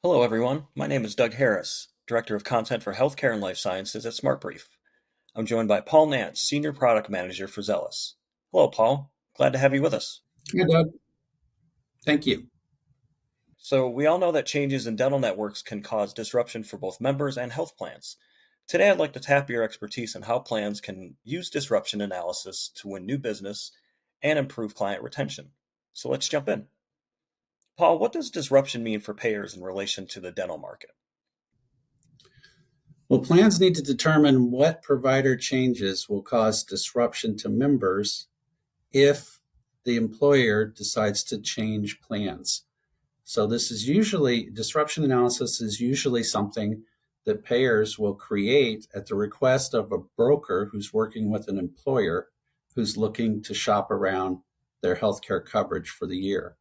Hello, everyone. My name is Doug Harris, Director of Content for Healthcare and Life Sciences at SmartBrief. I'm joined by Paul Nance, Senior Product Manager for Zelis. Hello, Paul. Glad to have you with us. Yeah, Doug. Thank you. So, we all know that changes in dental networks can cause disruption for both members and health plans. Today, I'd like to tap your expertise on how plans can use disruption analysis to win new business and improve client retention. So, let's jump in. Paul, what does disruption mean for payers in relation to the dental market? Well, plans need to determine what provider changes will cause disruption to members if the employer decides to change plans. So this is usually disruption analysis is usually something that payers will create at the request of a broker who's working with an employer who's looking to shop around their healthcare coverage for the year.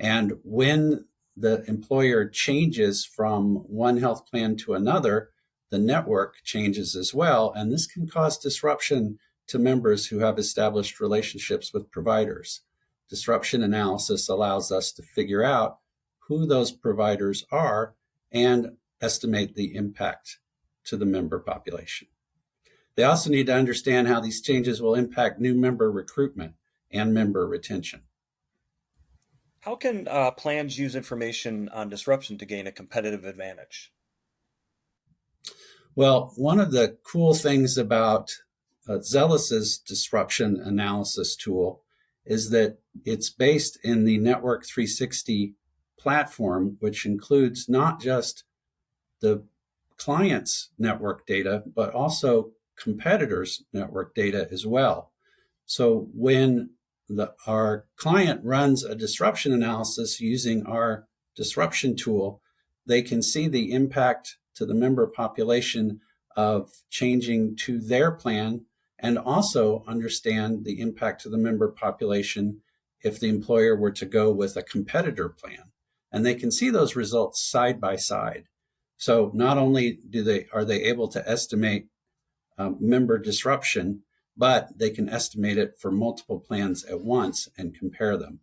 And when the employer changes from one health plan to another, the network changes as well. And this can cause disruption to members who have established relationships with providers. Disruption analysis allows us to figure out who those providers are and estimate the impact to the member population. They also need to understand how these changes will impact new member recruitment and member retention. How can plans use information on disruption to gain a competitive advantage? Well, one of the cool things about Zelis's disruption analysis tool is that it's based in the Network 360 platform, which includes not just the client's network data, but also competitors' network data as well. So when our client runs a disruption analysis using our disruption tool, they can see the impact to the member population of changing to their plan and also understand the impact to the member population if the employer were to go with a competitor plan. And they can see those results side by side. So not only are they able to estimate member disruption, but they can estimate it for multiple plans at once and compare them.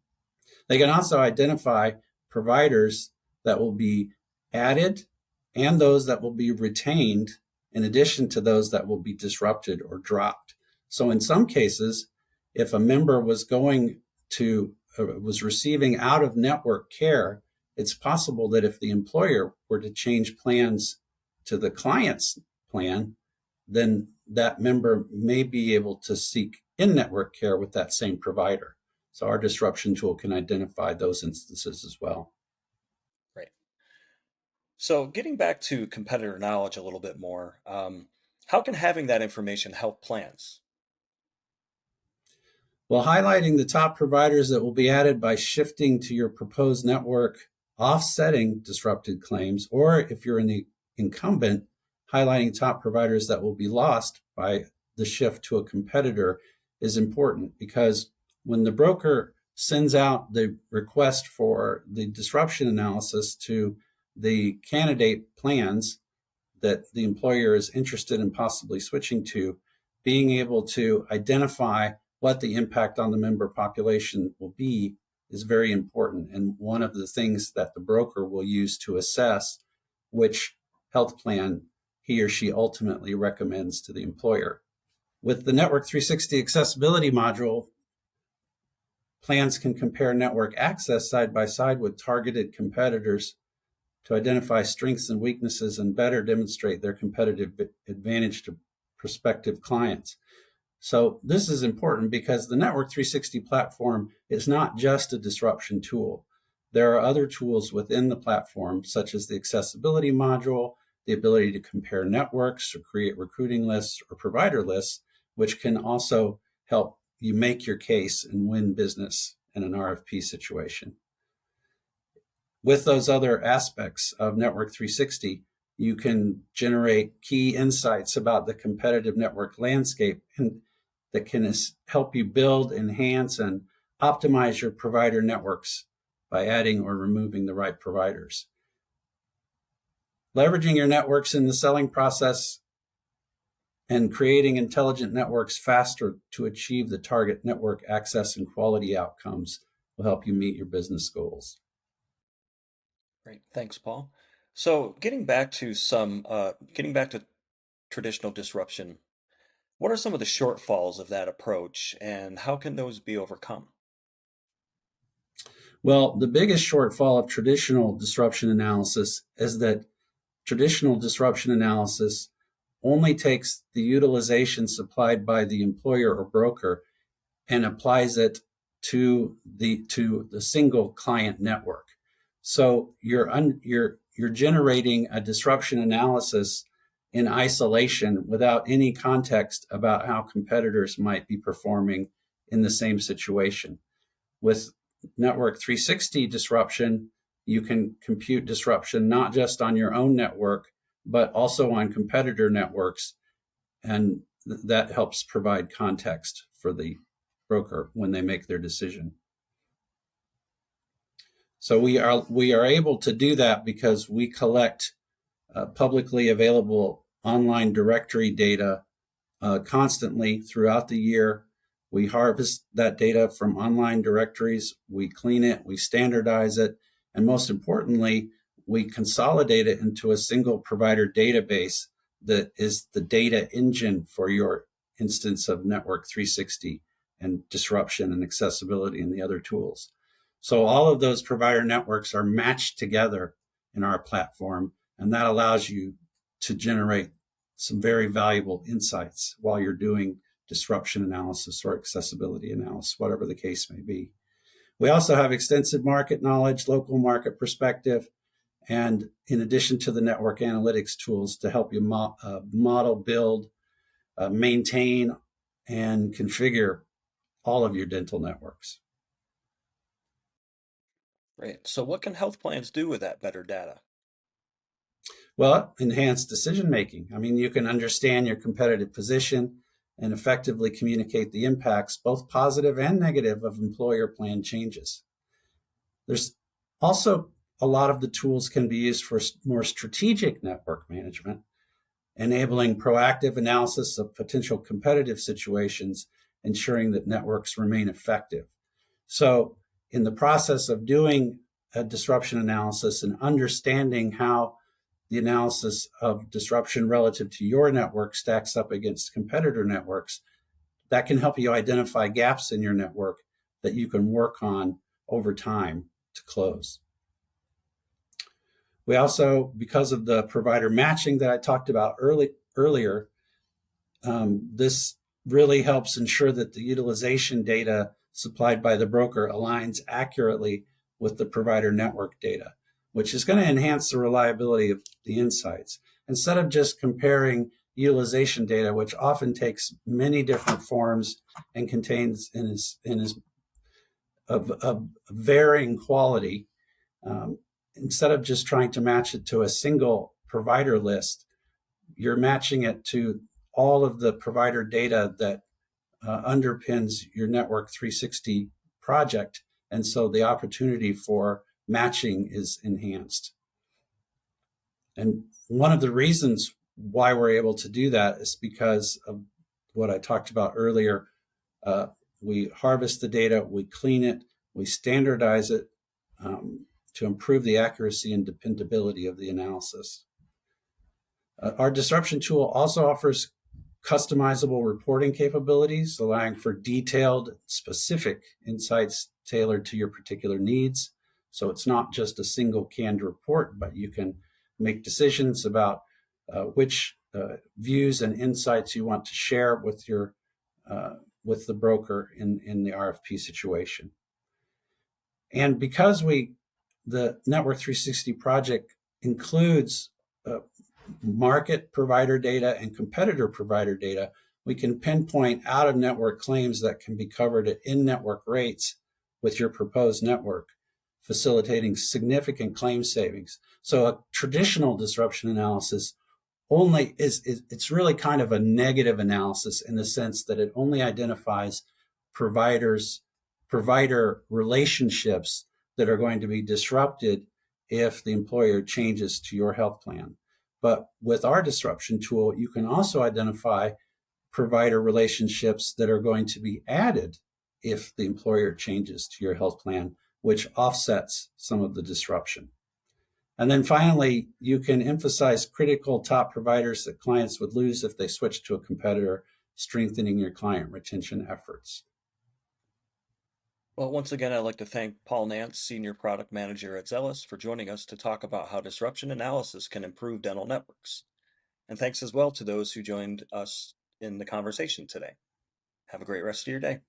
They can also identify providers that will be added and those that will be retained in addition to those that will be disrupted or dropped. So in some cases, if a member was receiving out of network care, it's possible that if the employer were to change plans to the client's plan, then that member may be able to seek in-network care with that same provider. So our disruption tool can identify those instances as well. Right. So, getting back to competitor knowledge a little bit more, how can having that information help plans? While highlighting the top providers that will be added by shifting to your proposed network, offsetting disrupted claims, or if you're in the incumbent, highlighting top providers that will be lost by the shift to a competitor is important because when the broker sends out the request for the disruption analysis to the candidate plans that the employer is interested in possibly switching to, being able to identify what the impact on the member population will be is very important. And one of the things that the broker will use to assess which health plan he or she ultimately recommends to the employer. With the Network 360 accessibility module, plans can compare network access side by side with targeted competitors to identify strengths and weaknesses and better demonstrate their competitive advantage to prospective clients. So this is important because the Network 360 platform is not just a disruption tool. There are other tools within the platform, such as the accessibility module, the ability to compare networks or create recruiting lists or provider lists, which can also help you make your case and win business in an RFP situation. With those other aspects of Network 360, you can generate key insights about the competitive network landscape and that can help you build, enhance, and optimize your provider networks by adding or removing the right providers. Leveraging your networks in the selling process and creating intelligent networks faster to achieve the target network access and quality outcomes will help you meet your business goals. Great. Thanks, Paul. So getting back to traditional disruption, what are some of the shortfalls of that approach and how can those be overcome? Well, the biggest shortfall of traditional disruption analysis is that traditional disruption analysis only takes the utilization supplied by the employer or broker and applies it to the single client network. So you're generating a disruption analysis in isolation without any context about how competitors might be performing in the same situation. With Network 360 disruption, you can compute disruption not just on your own network, but also on competitor networks. And that helps provide context for the broker when they make their decision. So we are able to do that because we collect publicly available online directory data constantly throughout the year. We harvest that data from online directories, we clean it, we standardize it, and most importantly, we consolidate it into a single provider database that is the data engine for your instance of Network 360 and disruption and accessibility and the other tools. So all of those provider networks are matched together in our platform, and that allows you to generate some very valuable insights while you're doing disruption analysis or accessibility analysis, whatever the case may be. We also have extensive market knowledge, local market perspective, and in addition to the network analytics tools to help you model, build, maintain, and configure all of your dental networks. Great. So what can health plans do with that better data? Well, enhanced decision making. I mean, you can understand your competitive position and effectively communicate the impacts, both positive and negative, of employer plan changes. There's also a lot of the tools can be used for more strategic network management, enabling proactive analysis of potential competitive situations, ensuring that networks remain effective. So, in the process of doing a disruption analysis and understanding how the analysis of disruption relative to your network stacks up against competitor networks, that can help you identify gaps in your network that you can work on over time to close. We also, because of the provider matching that I talked about earlier, this really helps ensure that the utilization data supplied by the broker aligns accurately with the provider network data, which is going to enhance the reliability of the insights. Instead of just comparing utilization data, which often takes many different forms and contains in his of varying quality, instead of just trying to match it to a single provider list, you're matching it to all of the provider data that underpins your Network 360 project. And so the opportunity for matching is enhanced. And one of the reasons why we're able to do that is because of what I talked about earlier. We harvest the data, we clean it, we standardize it to improve the accuracy and dependability of the analysis. Our disruption tool also offers customizable reporting capabilities, allowing for detailed, specific insights tailored to your particular needs. So it's not just a single canned report, but you can make decisions about which views and insights you want to share with the broker in the RFP situation. And because the Network 360 project includes market provider data and competitor provider data, we can pinpoint out-of-network claims that can be covered at in-network rates with your proposed network, facilitating significant claim savings. So a traditional disruption analysis only it's really kind of a negative analysis in the sense that it only identifies provider relationships that are going to be disrupted if the employer changes to your health plan. But with our disruption tool, you can also identify provider relationships that are going to be added if the employer changes to your health plan, which offsets some of the disruption. And then finally, you can emphasize critical top providers that clients would lose if they switch to a competitor, strengthening your client retention efforts. Well, once again, I'd like to thank Paul Nance, Senior Product Manager at Zelis, for joining us to talk about how disruption analysis can improve dental networks. And thanks as well to those who joined us in the conversation today. Have a great rest of your day.